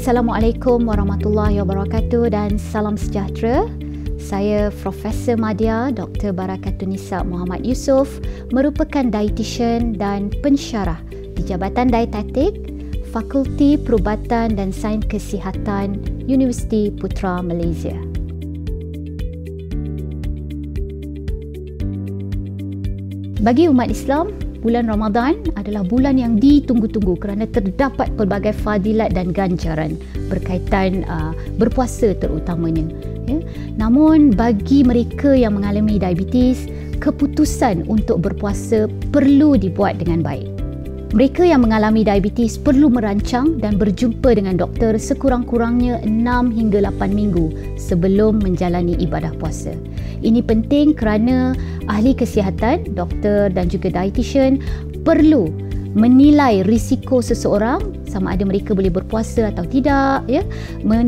Assalamualaikum warahmatullahi wabarakatuh dan salam sejahtera. Saya Profesor Madya Dr. Barakatunnisa Muhammad Yusof, merupakan dietitian dan pensyarah di Jabatan Dietetik, Fakulti Perubatan dan Sains Kesihatan, Universiti Putra Malaysia. Bagi umat Islam, bulan Ramadan adalah bulan yang ditunggu-tunggu kerana terdapat pelbagai fadilat dan ganjaran berkaitan berpuasa terutamanya. Ya. Namun bagi mereka yang mengalami diabetes, keputusan untuk berpuasa perlu dibuat dengan baik. Mereka yang mengalami diabetes perlu merancang dan berjumpa dengan doktor sekurang-kurangnya 6 hingga 8 minggu sebelum menjalani ibadah puasa. Ini penting kerana ahli kesihatan, doktor dan juga dietitian perlu menilai risiko seseorang sama ada mereka boleh berpuasa atau tidak, ya,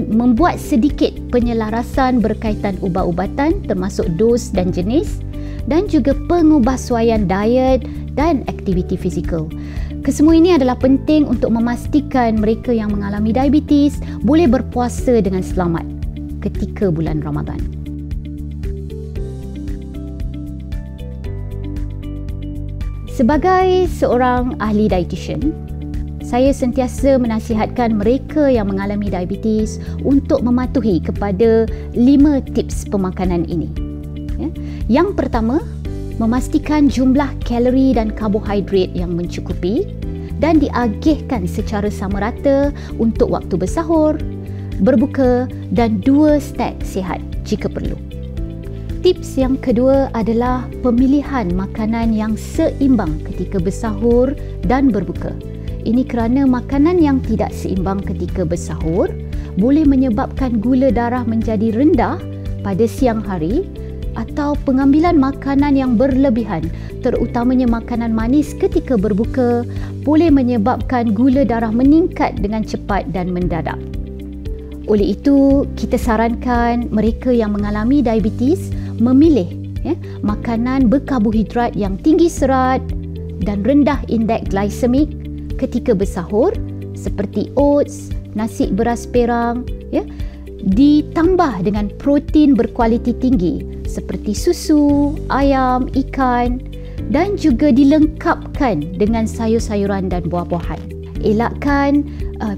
membuat sedikit penyelarasan berkaitan ubat-ubatan termasuk dos dan jenis, dan juga pengubahsuaian diet dan aktiviti fizikal. Kesemua ini adalah penting untuk memastikan mereka yang mengalami diabetes boleh berpuasa dengan selamat ketika bulan Ramadan. Sebagai seorang ahli dietitian, saya sentiasa menasihatkan mereka yang mengalami diabetes untuk mematuhi kepada 5 tips pemakanan ini. Ya. Yang pertama, memastikan jumlah kalori dan karbohidrat yang mencukupi dan diagihkan secara sama rata untuk waktu bersahur, berbuka dan 2 snack sihat jika perlu. Tips yang kedua adalah pemilihan makanan yang seimbang ketika bersahur dan berbuka. Ini kerana makanan yang tidak seimbang ketika bersahur boleh menyebabkan gula darah menjadi rendah pada siang hari, atau pengambilan makanan yang berlebihan, terutamanya makanan manis ketika berbuka, boleh menyebabkan gula darah meningkat dengan cepat dan mendadak. Oleh itu, kita sarankan mereka yang mengalami diabetes memilih makanan berkarbohidrat yang tinggi serat dan rendah indeks glisemik ketika bersahur seperti oats, nasi beras perang, ditambah dengan protein berkualiti tinggi seperti susu, ayam, ikan, dan juga dilengkapkan dengan sayur-sayuran dan buah-buahan. Elakkan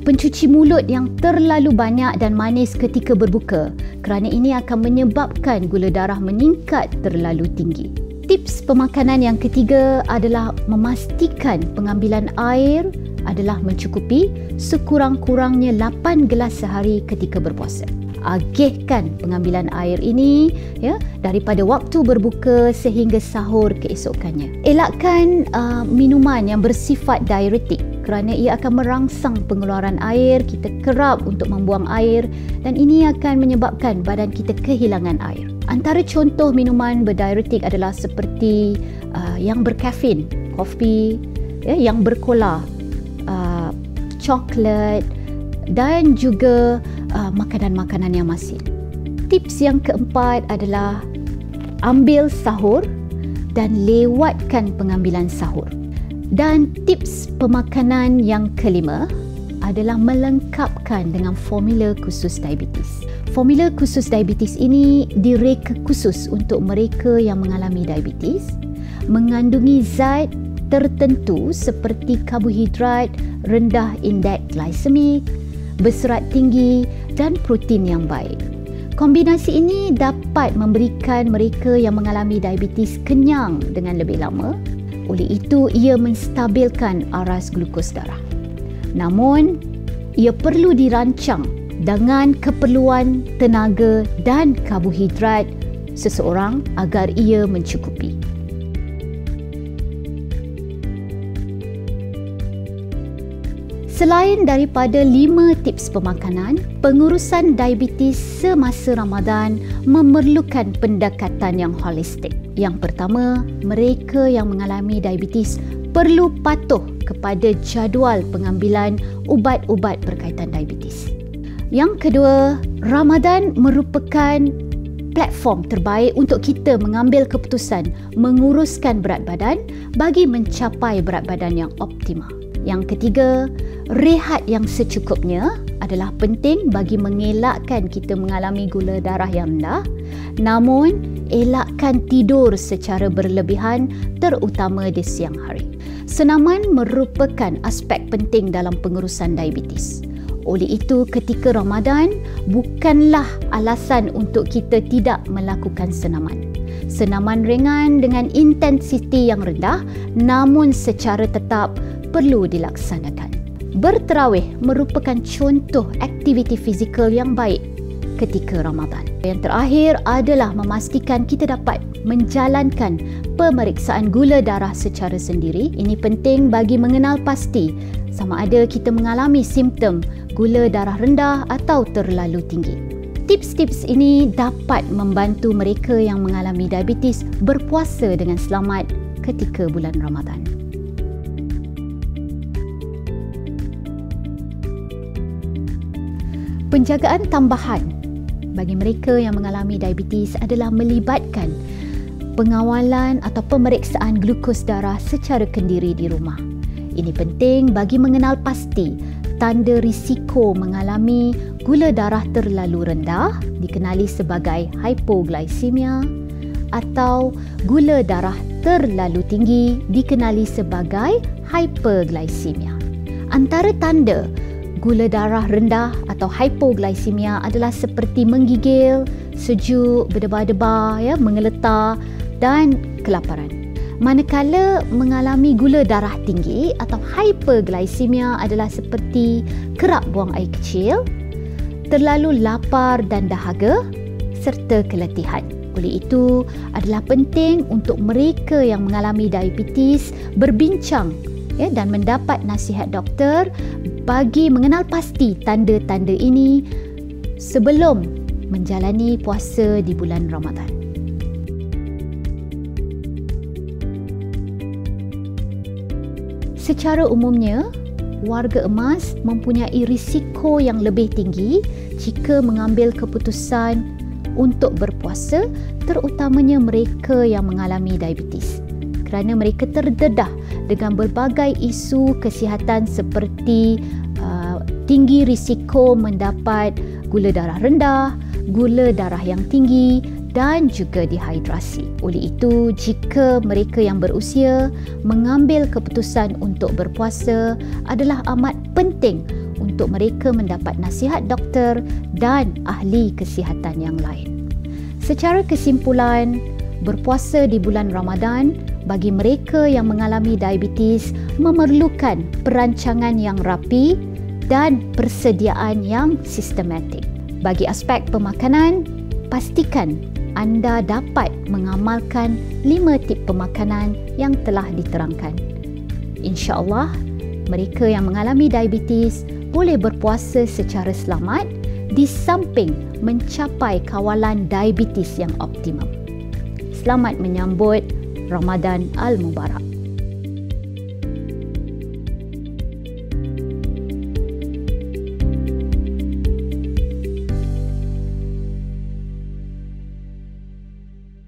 pencuci mulut yang terlalu banyak dan manis ketika berbuka kerana ini akan menyebabkan gula darah meningkat terlalu tinggi. Tips pemakanan yang ketiga adalah memastikan pengambilan air adalah mencukupi sekurang-kurangnya 8 gelas sehari ketika berpuasa. Agihkan pengambilan air ini daripada waktu berbuka sehingga sahur keesokannya. Elakkan minuman yang bersifat diuretik kerana ia akan merangsang pengeluaran air, kita kerap untuk membuang air dan ini akan menyebabkan badan kita kehilangan air. Antara contoh minuman berdiuretik adalah seperti yang berkafein, kopi, yang berkola, coklat dan juga makanan-makanan yang masin. Tips yang keempat adalah ambil sahur dan lewatkan pengambilan sahur. Dan tips pemakanan yang kelima adalah melengkapkan dengan formula khusus diabetes. Formula khusus diabetes ini direka khusus untuk mereka yang mengalami diabetes, mengandungi zat tertentu seperti karbohidrat rendah indeks glisemik, berserat tinggi dan protein yang baik. Kombinasi ini dapat memberikan mereka yang mengalami diabetes kenyang dengan lebih lama. Oleh itu, ia menstabilkan aras glukos darah. Namun, ia perlu dirancang dengan keperluan tenaga dan karbohidrat seseorang agar ia mencukupi. Selain daripada 5 tips pemakanan, pengurusan diabetes semasa Ramadan memerlukan pendekatan yang holistik. Yang pertama, mereka yang mengalami diabetes perlu patuh kepada jadual pengambilan ubat-ubat berkaitan diabetes. Yang kedua, Ramadan merupakan platform terbaik untuk kita mengambil keputusan menguruskan berat badan bagi mencapai berat badan yang optimal. Yang ketiga, rehat yang secukupnya adalah penting bagi mengelakkan kita mengalami gula darah yang rendah. Namun, elakkan tidur secara berlebihan, terutama di siang hari. Senaman merupakan aspek penting dalam pengurusan diabetes. Oleh itu, ketika Ramadan bukanlah alasan untuk kita tidak melakukan senaman. Senaman ringan dengan intensiti yang rendah namun secara tetap perlu dilaksanakan. Berterawih merupakan contoh aktiviti fizikal yang baik ketika Ramadan. Yang terakhir adalah memastikan kita dapat menjalankan pemeriksaan gula darah secara sendiri. Ini penting bagi mengenal pasti sama ada kita mengalami simptom gula darah rendah atau terlalu tinggi. Tips-tips ini dapat membantu mereka yang mengalami diabetes berpuasa dengan selamat ketika bulan Ramadan. Penjagaan tambahan bagi mereka yang mengalami diabetes adalah melibatkan pengawalan atau pemeriksaan glukos darah secara kendiri di rumah. Ini penting bagi mengenal pasti tanda risiko mengalami gula darah terlalu rendah, dikenali sebagai hypoglycemia, atau gula darah terlalu tinggi, dikenali sebagai hyperglycemia. Antara tanda gula darah rendah atau hypoglycemia adalah seperti menggigil, sejuk, berdebar-debar, mengeletar dan kelaparan. Manakala mengalami gula darah tinggi atau hyperglycemia adalah seperti kerap buang air kecil, terlalu lapar dan dahaga serta keletihan. Oleh itu, adalah penting untuk mereka yang mengalami diabetes berbincang dan mendapat nasihat doktor bagi mengenal pasti tanda-tanda ini sebelum menjalani puasa di bulan Ramadan. Secara umumnya, warga emas mempunyai risiko yang lebih tinggi jika mengambil keputusan untuk berpuasa, terutamanya mereka yang mengalami diabetes. Kerana mereka terdedah dengan berbagai isu kesihatan seperti tinggi risiko mendapat gula darah rendah, gula darah yang tinggi dan juga dehidrasi. Oleh itu, jika mereka yang berusia mengambil keputusan untuk berpuasa, adalah amat penting untuk mereka mendapat nasihat doktor dan ahli kesihatan yang lain. Secara kesimpulan, berpuasa di bulan Ramadan bagi mereka yang mengalami diabetes memerlukan perancangan yang rapi dan persediaan yang sistematik. Bagi aspek pemakanan, pastikan anda dapat mengamalkan 5 tip pemakanan yang telah diterangkan. InsyaAllah, mereka yang mengalami diabetes boleh berpuasa secara selamat di samping mencapai kawalan diabetes yang optimum. Selamat menyambut Ramadan Al-Mubarak.